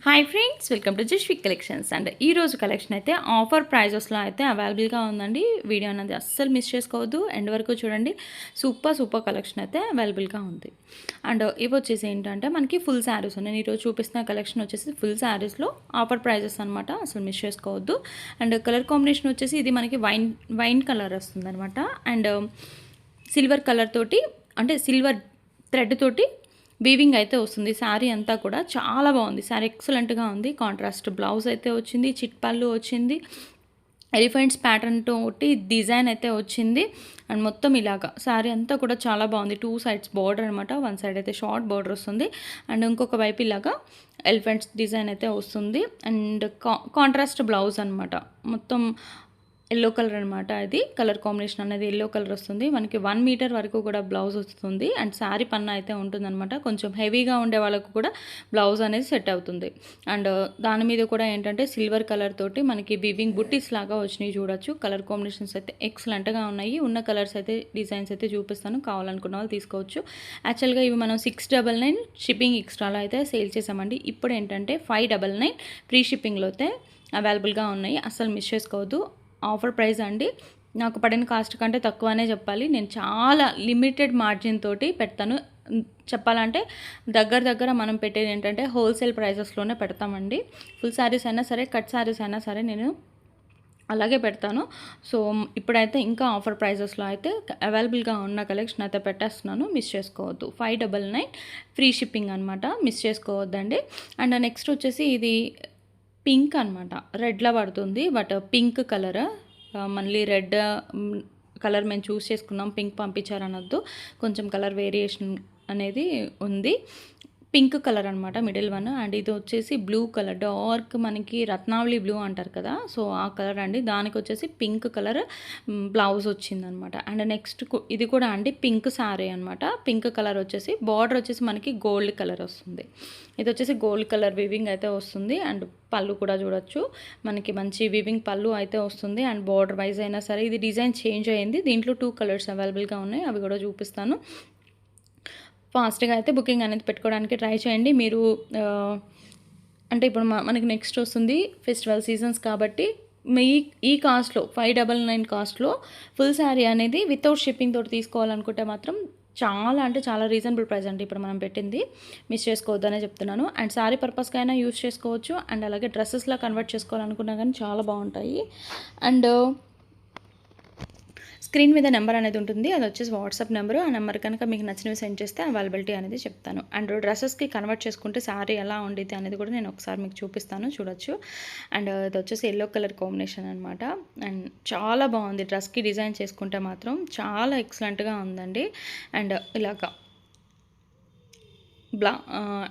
Hi friends, welcome to just విక్ collections. And ఈ రోజు కలెక్షన్ అయితే ఆఫర్ ప్రైజెస్లో అయితే అవైలబుల్గా ఉందండి. వీడియో అనేది అస్సలు మిస్ చేసుకోవద్దు, ఎండ్ వరకు చూడండి. సూపర్ కలెక్షన్ అయితే అవైలబుల్గా ఉంది. అండ్ ఇవి వచ్చేసి ఏంటంటే మనకి ఫుల్ శారీస్. నేను ఈరోజు చూపిస్తున్న కలెక్షన్ వచ్చేసి ఫుల్ శారీస్లో ఆఫర్ ప్రైజెస్ అనమాట, అసలు మిస్ చేసుకోవద్దు. అండ్ కలర్ కాంబినేషన్ వచ్చేసి ఇది మనకి వైన్ కలర్ వస్తుంది అనమాట. అండ్ సిల్వర్ కలర్ తోటి, అంటే సిల్వర్ థ్రెడ్ తోటి వీవింగ్ అయితే వస్తుంది. శారీ అంతా కూడా చాలా బాగుంది. శారీ ఎక్సలెంట్గా ఉంది. కాంట్రాస్ట్ బ్లౌజ్ అయితే వచ్చింది, చిట్ పళ్ళు వచ్చింది, ఎలిఫెంట్స్ ప్యాటర్న్ తోటి డిజైన్ అయితే వచ్చింది. అండ్ మొత్తం ఇలాగా శారీ అంతా కూడా చాలా బాగుంది. 2 సైడ్స్ బార్డర్ అనమాట. 1 సైడ్ అయితే షార్ట్ బార్డర్ వస్తుంది, అండ్ ఇంకొక వైపు ఇలాగా ఎలిఫెంట్స్ డిజైన్ అయితే వస్తుంది. అండ్ కాంట్రాస్ట్ బ్లౌజ్ అనమాట. మొత్తం ఎల్లో కలర్ అనమాట. ఇది కలర్ కాంబినేషన్ అనేది ఎల్లో కలర్ వస్తుంది. మనకి 1 మీటర్ వరకు కూడా బ్లౌజ్ వస్తుంది. అండ్ శారీ పన్న అయితే ఉంటుందన్నమాట. కొంచెం హెవీగా ఉండే వాళ్ళకు కూడా బ్లౌజ్ అనేది సెట్ అవుతుంది. అండ్ దాని మీద కూడా ఏంటంటే సిల్వర్ కలర్ తోటి మనకి వీవింగ్ బుట్టీస్ లాగా వచ్చినాయి, చూడొచ్చు. కలర్ కాంబినేషన్స్ అయితే ఎక్సలెంట్గా ఉన్నాయి. ఉన్న కలర్స్ అయితే డిజైన్స్ అయితే చూపిస్తాను, కావాలనుకున్న వాళ్ళు తీసుకోవచ్చు. యాక్చువల్గా ఇవి మనం 699 షిప్పింగ్ ఎక్స్ట్రాలో అయితే సేల్ చేసామండి. ఇప్పుడు ఏంటంటే 599 ఫ్రీ షిప్పింగ్లో అయితే అవైలబుల్గా ఉన్నాయి. అస్సలు మిస్ చేసుకోవద్దు. ఆఫర్ ప్రైస్ అండి. నాకు పడిన కాస్ట్ కంటే తక్కువనే చెప్పాలి. నేను చాలా లిమిటెడ్ మార్జిన్ తోటి పెడతాను. చెప్పాలంటే దగ్గర మనం పెట్టేది ఏంటంటే హోల్సేల్ ప్రైజెస్లోనే పెడతామండి. ఫుల్ శారీస్ అయినా సరే, కట్ శారీస్ అయినా సరే నేను అలాగే పెడతాను. సో ఇప్పుడైతే ఇంకా ఆఫర్ ప్రైజెస్లో అయితే అవైలబుల్గా ఉన్న కలెక్షన్ అయితే పెట్టేస్తున్నాను, మిస్ చేసుకోవద్దు. 599 ఫ్రీ షిప్పింగ్ అనమాట, మిస్ చేసుకోవద్దండి. అండ్ నెక్స్ట్ వచ్చేసి ఇది పింక్ అనమాట. రెడ్లా పడుతుంది, బట్ పింక్ కలర్. మళ్ళీ రెడ్ కలర్ మేము చూస్ చేసుకున్నాం, పింక్ పంపించారనొద్దు. కొంచెం కలర్ వేరియేషన్ అనేది ఉంది. పింక్ కలర్ అనమాట, మిడిల్ వన్. అండ్ ఇది వచ్చేసి బ్లూ కలర్, డార్క్ మనకి రత్నావళి బ్లూ అంటారు కదా, సో ఆ కలర్ అండి. దానికి వచ్చేసి పింక్ కలర్ బ్లౌజ్ వచ్చిందనమాట. అండ్ నెక్స్ట్ ఇది కూడా అండి పింక్ శారీ అనమాట. పింక్ కలర్ వచ్చేసి బార్డర్ వచ్చేసి మనకి గోల్డ్ కలర్ వస్తుంది. ఇది వచ్చేసి గోల్డ్ కలర్ వివింగ్ అయితే వస్తుంది. అండ్ పళ్ళు కూడా చూడొచ్చు, మనకి మంచి వివింగ్ పళ్ళు అయితే వస్తుంది. అండ్ బార్డర్ వైజ్ అయినా సరే ఇది డిజైన్ చేంజ్ అయ్యింది. దీంట్లో 2 కలర్స్ అవైలబుల్గా ఉన్నాయి, అవి కూడా చూపిస్తాను. ఫాస్ట్గా అయితే బుకింగ్ అనేది పెట్టుకోవడానికి ట్రై చేయండి మీరు. అంటే ఇప్పుడు మనకి నెక్స్ట్ వస్తుంది ఫెస్టివల్ సీజన్స్ కాబట్టి ఈ కాస్ట్లో 599 కాస్ట్లో ఫుల్ శారీ అనేది వితౌట్ షిప్పింగ్ తోటి తీసుకోవాలనుకుంటే మాత్రం చాలా అంటే చాలా రీజనబుల్ ప్రైస్ అండి ఇప్పుడు మనం పెట్టింది. మిస్ చేసుకోవద్దనే చెప్తున్నాను. అండ్ శారీ పర్పస్కి అయినా యూస్ చేసుకోవచ్చు, అండ్ అలాగే డ్రెస్సెస్లా కన్వర్ట్ చేసుకోవాలనుకున్నా కానీ చాలా బాగుంటాయి. అండ్ స్క్రీన్ మీద నెంబర్ అనేది ఉంటుంది, అది వచ్చేసి వాట్సాప్ నెంబరు. ఆ నెంబర్ కనుక మీకు నచ్చినవి సెండ్ చేస్తే అవైలబిలిటీ అనేది చెప్తాను. అండ్ డ్రెస్సెస్కి కన్వర్ట్ చేసుకుంటే శారీ ఎలా ఉండిద్ది అనేది కూడా నేను ఒకసారి మీకు చూపిస్తాను, చూడొచ్చు. అండ్ ఇది వచ్చేసి ఎల్లో కలర్ కాంబినేషన్ అనమాట. అండ్ చాలా బాగుంది. డ్రెస్కి డిజైన్ చేసుకుంటే మాత్రం చాలా ఎక్సలెంట్గా ఉందండి. అండ్ ఇలాగా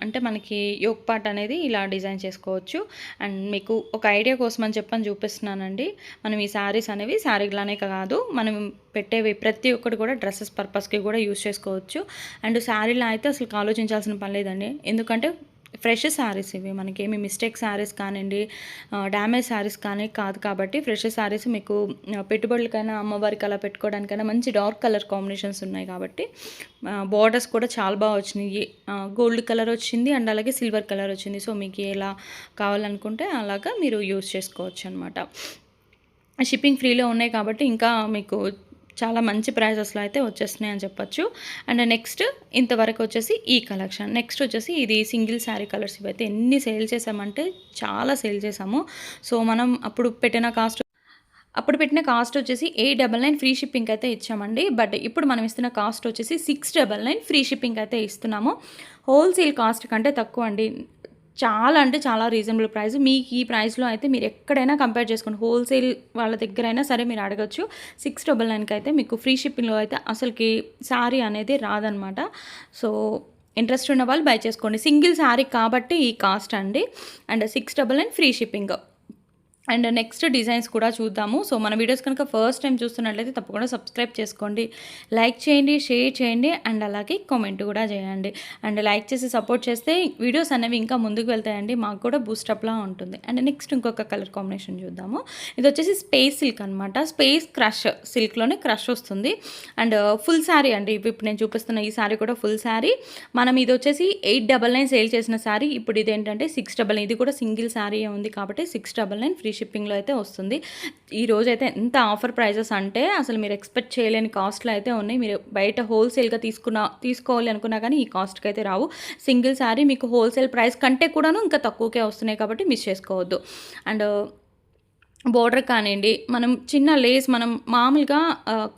అంటే మనకి యోక్ పార్ట్ అనేది ఇలా డిజైన్ చేసుకోవచ్చు. అండ్ మీకు ఒక ఐడియా కోసం అని చెప్పని చూపిస్తున్నానండి. మనం ఈ శారీస్ అనేవి శారీలానే కాదు, మనం పెట్టేవి ప్రతి ఒక్కటి కూడా డ్రెస్సెస్ పర్పస్కి కూడా యూజ్ చేసుకోవచ్చు. అండ్ శారీలో అయితే అసలు ఆలోచించాల్సిన పని లేదండి, ఎందుకంటే ఫ్రెష్ శారీస్ ఇవి. మనకేమి మిస్టేక్ శారీస్ కానివ్వండి, డ్యామేజ్ శారీస్ కానీ కాదు. కాబట్టి ఫ్రెష్ శారీస్ మీకు పెట్టుబడులకైనా అమ్మవారికి అలా పెట్టుకోవడానికైనా మంచి డార్క్ కలర్ కాంబినేషన్స్ ఉన్నాయి కాబట్టి బార్డర్స్ కూడా చాలా బాగా వచ్చినాయి. గోల్డ్ కలర్ వచ్చింది, అండ్ అలాగే సిల్వర్ కలర్ వచ్చింది. సో మీకు ఎలా కావాలనుకుంటే అలాగా మీరు యూస్ చేసుకోవచ్చు అనమాట. షిప్పింగ్ ఫ్రీలో ఉన్నాయి కాబట్టి ఇంకా మీకు చాలా మంచి ప్రైజెస్లో అయితే వచ్చేస్తున్నాయి అని చెప్పొచ్చు. అండ్ నెక్స్ట్ ఇంతవరకు వచ్చేసి ఈ కలెక్షన్. నెక్స్ట్ వచ్చేసి ఇది సింగిల్ శారీ కలర్స్. ఇవైతే ఎన్ని సేల్ చేసామంటే చాలా సేల్ చేసాము. సో మనం అప్పుడు పెట్టిన కాస్ట్ వచ్చేసి 899 ఫ్రీ షిప్పింగ్ అయితే ఇచ్చామండి. బట్ ఇప్పుడు మనం ఇస్తున్న కాస్ట్ వచ్చేసి 699 ఫ్రీ షిప్పింగ్ అయితే ఇస్తున్నాము. హోల్సేల్ కాస్ట్ కంటే తక్కువ అండి. చాలా అంటే చాలా రీజనబుల్ ప్రైస్. మీకు ఈ ప్రైస్లో అయితే మీరు ఎక్కడైనా కంపేర్ చేసుకోండి, హోల్సేల్ వాళ్ళ దగ్గర అయినా సరే మీరు అడగచ్చు. 699కి అయితే మీకు ఫ్రీ షిప్పింగ్లో అయితే అసలుకి శారీ అనేది రాదనమాట. సో ఇంట్రెస్ట్ ఉన్న వాళ్ళు బై చేసుకోండి. సింగిల్ శారీ కాబట్టి ఈ కాస్ట్ అండి. And 699 free shipping. And next designs కూడా చూద్దాము. సో మన వీడియోస్ కనుక ఫస్ట్ టైం చూస్తున్నట్లయితే తప్పకుండా సబ్స్క్రైబ్ చేసుకోండి, లైక్ చేయండి, షేర్ చేయండి అండ్ అలాగే కామెంట్ కూడా చేయండి. అండ్ లైక్ చేసి సపోర్ట్ చేస్తే వీడియోస్ అనేవి ఇంకా ముందుకు వెళ్తాయండి, మాకు కూడా బూస్టప్లా ఉంటుంది. అండ్ నెక్స్ట్ ఇంకొక కలర్ కాంబినేషన్ చూద్దాము. ఇది వచ్చేసి స్పేస్ సిల్క్ అనమాట. స్పేస్ క్రష్ సిల్క్లోనే క్రష్ వస్తుంది. అండ్ ఫుల్ శారీ అండి. ఇప్పుడు నేను చూపిస్తున్న ఈ శారీ కూడా ఫుల్ శారీ. మనం ఇది వచ్చేసి 899 సేల్ చేసిన శారీ, ఇప్పుడు ఇదేంటంటే 699. ఇది కూడా సింగిల్ శారీ ఉంది కాబట్టి 699 ఫ్రీ షిప్పింగ్లో అయితే వస్తుంది. ఈ రోజు అయితే ఎంత ఆఫర్ ప్రైజెస్ అంటే అసలు మీరు ఎక్స్పెక్ట్ చేయలేని కాస్ట్లో అయితే ఉన్నాయి. మీరు బయట హోల్సేల్గా తీసుకోవాలి అనుకున్నా కానీ ఈ కాస్ట్కి అయితే రావు. సింగిల్ శారీ మీకు హోల్సేల్ ప్రైస్ కంటే కూడాను ఇంకా తక్కువకే వస్తున్నాయి కాబట్టి మిస్ చేసుకోవద్దు. అండ్ బోర్డర్ కానివ్వండి, మనం చిన్న లేస్ మనం మామూలుగా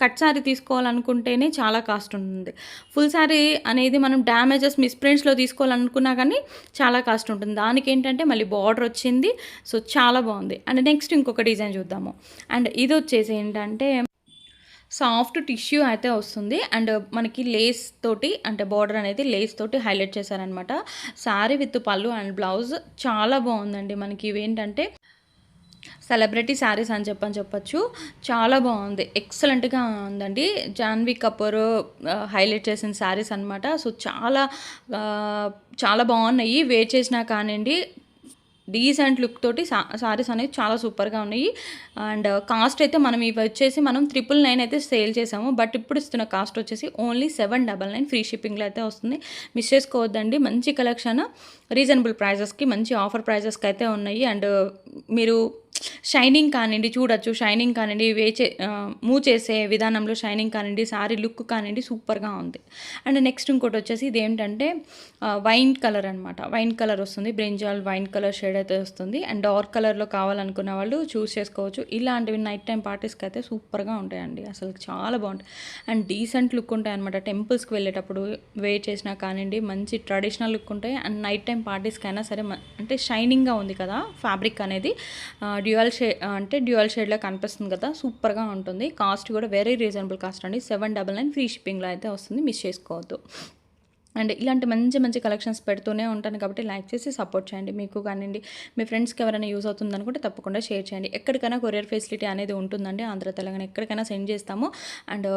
కట్ శారీ తీసుకోవాలనుకుంటేనే చాలా కాస్ట్ ఉంటుంది. ఫుల్ శారీ అనేది మనం డ్యామేజెస్ మిస్ప్రింట్స్లో తీసుకోవాలనుకున్నా కానీ చాలా కాస్ట్ ఉంటుంది. దానికి ఏంటంటే మళ్ళీ బార్డర్ వచ్చింది. సో చాలా బాగుంది. అండ్ నెక్స్ట్ ఇంకొక డిజైన్ చూద్దాము. అండ్ ఇది వచ్చేసి ఏంటంటే సాఫ్ట్ టిష్యూ అయితే వస్తుంది. అండ్ మనకి లేస్ తోటి అంటే బార్డర్ అనేది లేస్ తోటి హైలైట్ చేశారనమాట. శారీ విత్ పళ్ళు అండ్ బ్లౌజ్ చాలా బాగుందండి. మనకి ఇవేంటంటే సెలబ్రిటీ శారీస్ అని చెప్పచ్చు. చాలా బాగుంది, ఎక్సలెంట్గా ఉందండి. జాన్వీ కపూర్ హైలైట్ చేసిన శారీస్ అనమాట. సో చాలా బాగున్నాయి. వేర్ చేసినా కానివ్వండి, డీసెంట్ లుక్ తోటి సారీస్ అనేవి చాలా సూపర్గా ఉన్నాయి. అండ్ కాస్ట్ అయితే మనం ఇవి వచ్చేసి మనం 999 అయితే సేల్ చేసాము. బట్ ఇప్పుడు ఇస్తున్న కాస్ట్ వచ్చేసి ఓన్లీ 799 ఫ్రీ షిప్పింగ్లో అయితే వస్తుంది. మిస్ చేసుకోవద్దండి. మంచి కలెక్షన్, రీజనబుల్ ప్రైజెస్కి, మంచి ఆఫర్ ప్రైజెస్కి అయితే ఉన్నాయి. అండ్ మీరు షైనింగ్ కానివ్వండి చూడొచ్చు, షైనింగ్ కానివ్వండి, మూవ్ చేసే విధానంలో షైనింగ్ కానివ్వండి, శారీ లుక్ కానివ్వండి సూపర్గా ఉంది. అండ్ నెక్స్ట్ ఇంకోటి వచ్చేసి ఇది ఏంటంటే వైన్ కలర్ అనమాట. వైన్ కలర్ వస్తుంది, బ్రింజాల్ వైన్ కలర్ షేడ్ అయితే వస్తుంది. అండ్ డార్క్ కలర్లో కావాలనుకున్న వాళ్ళు చూస్ చేసుకోవచ్చు. ఇలాంటివి నైట్ టైం పార్టీస్కి అయితే సూపర్గా ఉంటాయండి, అసలు చాలా బాగుంటాయి. అండ్ డీసెంట్ లుక్ ఉంటాయి అనమాట. టెంపుల్స్కి వెళ్ళేటప్పుడు వేర్ చేసినా కానివ్వండి మంచి ట్రెడిషనల్ లుక్ ఉంటాయి. అండ్ నైట్ టైం పార్టీస్కి అయినా సరే అంటే షైనింగ్గా ఉంది కదా ఫ్యాబ్రిక్ అనేది, డ్యూయల్ షేడ్లో కనిపిస్తుంది కదా, సూపర్గా ఉంటుంది. కాస్ట్ కూడా వెరీ రీజనబుల్ కాస్ట్ అండి. 799 ఫ్రీ షిప్పింగ్లో అయితే వస్తుంది, మిస్ చేసుకోవద్దు. అండ్ ఇలాంటి మంచి మంచి కలెక్షన్స్ పెడుతూనే ఉంటాను కాబట్టి లైక్ చేసి సపోర్ట్ చేయండి. మీకు కానివ్వండి మీ ఫ్రెండ్స్కి ఎవరైనా యూజ్ అవుతుంది అనుకుంటే తప్పకుండా షేర్ చేయండి. ఎక్కడికైనా కొరియర్ ఫెసిలిటీ అనేది ఉంటుందండి. ఆంధ్ర తెలంగాణ ఎక్కడికైనా సెండ్ చేస్తాము. అండ్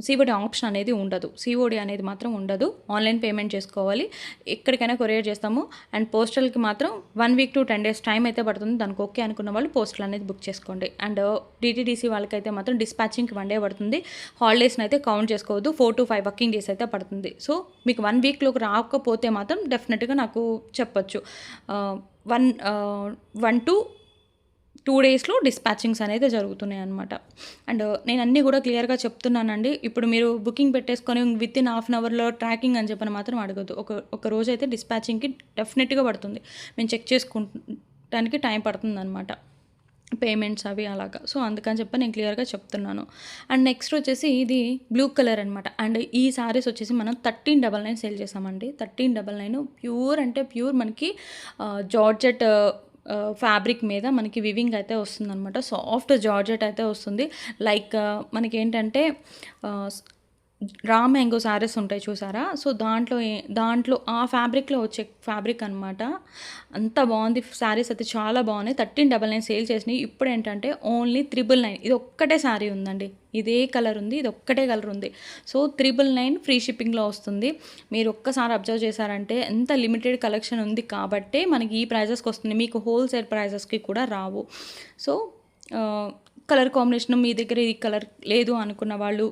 సిఓడి ఆప్షన్ అనేది ఉండదు. సిఓడి అనేది మాత్రం ఉండదు, ఆన్లైన్ పేమెంట్ చేసుకోవాలి. ఎక్కడికైనా కొరియర్ చేస్తాము. అండ్ పోస్టల్కి మాత్రం 1 వీక్ to 10 days టైం అయితే పడుతుంది. దానికి ఓకే అనుకున్న వాళ్ళు పోస్టల్ అనేది బుక్ చేసుకోండి. అండ్ డిటీడీసీ వాళ్ళకైతే మాత్రం డిస్పాచింగ్కి 1 day పడుతుంది. హాలిడేస్ని అయితే కౌంట్ చేసుకోవద్దు, 4 to 5 వర్కింగ్ డేస్ అయితే పడుతుంది. సో మీకు 1 వీక్లోకి రాకపోతే మాత్రం డెఫినెట్గా నాకు చెప్పచ్చు. 1 to 2 daysలో డిస్పాచింగ్స్ అనేది జరుగుతున్నాయి అనమాట. అండ్ నేను అన్నీ కూడా క్లియర్గా చెప్తున్నానండి. ఇప్పుడు మీరు బుకింగ్ పెట్టేసుకొని విత్ ఇన్ హాఫ్ అన్ అవర్లో ట్రాకింగ్ అని చెప్పని మాత్రం అడగద్దు. ఒక రోజు అయితే డిస్పాచింగ్కి డెఫినెట్గా పడుతుంది. మేము చెక్ చేసుకుంటానికి టైం పడుతుంది అనమాట, పేమెంట్స్ అవి అలాగా. సో అందుకని చెప్పి నేను క్లియర్గా చెప్తున్నాను. అండ్ నెక్స్ట్ వచ్చేసి ఇది బ్లూ కలర్ అనమాట. అండ్ ఈ సారీస్ వచ్చేసి మనం 1399 సేల్ చేసామండి. 1399 ప్యూర్ అంటే ప్యూర్ మనకి జార్జెట్ ఫ్యాబ్రిక్ మీద మనకి వివింగ్ అయితే వస్తుందన్నమాట. సాఫ్ట్ జార్జెట్ అయితే వస్తుంది. లైక్ మనకి ఏంటంటే రా మ్యాంగో శారీస్ ఉంటాయి చూసారా, సో దాంట్లో ఆ ఫ్యాబ్రిక్లో వచ్చే ఫ్యాబ్రిక్ అనమాట. అంత బాగుంది. శారీస్ అయితే చాలా బాగున్నాయి. 1399 సేల్ చేసినాయి. ఇప్పుడు ఏంటంటే ఓన్లీ 999. ఇది ఒక్కటే శారీ ఉందండి, ఇదే కలర్ ఉంది, ఇది ఒక్కటే కలర్ ఉంది. సో 999 ఫ్రీ షిప్పింగ్లో వస్తుంది. మీరు ఒక్కసారి అబ్జర్వ్ చేశారంటే ఎంత లిమిటెడ్ కలెక్షన్ ఉంది కాబట్టే మనకి ఈ ప్రైజెస్కి వస్తుంది. మీకు హోల్సేల్ ప్రైజెస్కి కూడా రావు. సో కలర్ కాంబినేషన్ మీ దగ్గర ఈ కలర్ లేదు అనుకున్న వాళ్ళు,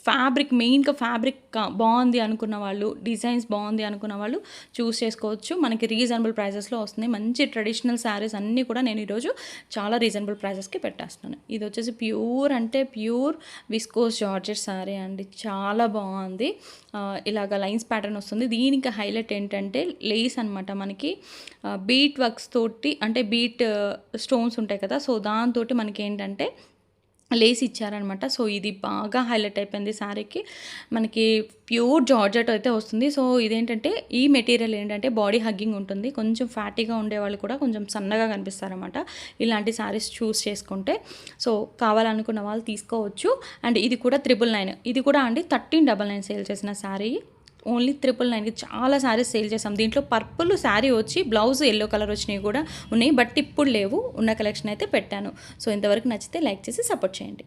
ఫ్యాబ్రిక్ మెయిన్గా ఫ్యాబ్రిక్ బాగుంది అనుకున్న వాళ్ళు, డిజైన్స్ బాగుంది అనుకున్న వాళ్ళు చూస్ చేసుకోవచ్చు. మనకి రీజనబుల్ ప్రైజెస్లో వస్తుంది. మంచి ట్రెడిషనల్ శారీస్ అన్నీ కూడా నేను ఈరోజు చాలా రీజనబుల్ ప్రైజెస్కి పెట్టేస్తున్నాను. ఇది వచ్చేసి ప్యూర్ అంటే ప్యూర్ విస్కోస్ జార్జెట్ శారీ అండి, చాలా బాగుంది. ఇలాగ లైన్స్ ప్యాటర్న్ వస్తుంది. దీనికి హైలైట్ ఏంటంటే లేస్ అనమాట. మనకి బీట్ వర్క్స్ తోటి అంటే బీట్ స్టోన్స్ ఉంటాయి కదా, సో దాంతో మనకి ఏంటంటే లేస్ ఇచ్చారనమాట. సో ఇది బాగా హైలైట్ అయిపోయింది శారీకి. మనకి ప్యూర్ జార్జెట్ అయితే వస్తుంది. సో ఇదేంటంటే ఈ మెటీరియల్ ఏంటంటే బాడీ హగ్గింగ్ ఉంటుంది. కొంచెం ఫ్యాటీగా ఉండేవాళ్ళు కూడా కొంచెం సన్నగా కనిపిస్తారనమాట ఇలాంటి శారీస్ చూస్ చేసుకుంటే. సో కావాలనుకున్న వాళ్ళు తీసుకోవచ్చు. అండ్ ఇది కూడా 999. ఇది కూడా అండి 1399 సేల్ చేసిన శారీ. ఓన్లీ 999కి చాలా శారీస్ సేల్ చేసాం. దీంట్లో పర్పుల్ శారీ వచ్చి బ్లౌజ్ ఎల్లో కలర్ వచ్చినవి కూడా ఉన్నాయి, బట్ ఇప్పుడు లేవు. ఉన్న కలెక్షన్ అయితే పెట్టాను. సో ఇంతవరకు నచ్చితే లైక్ చేసి సపోర్ట్ చేయండి.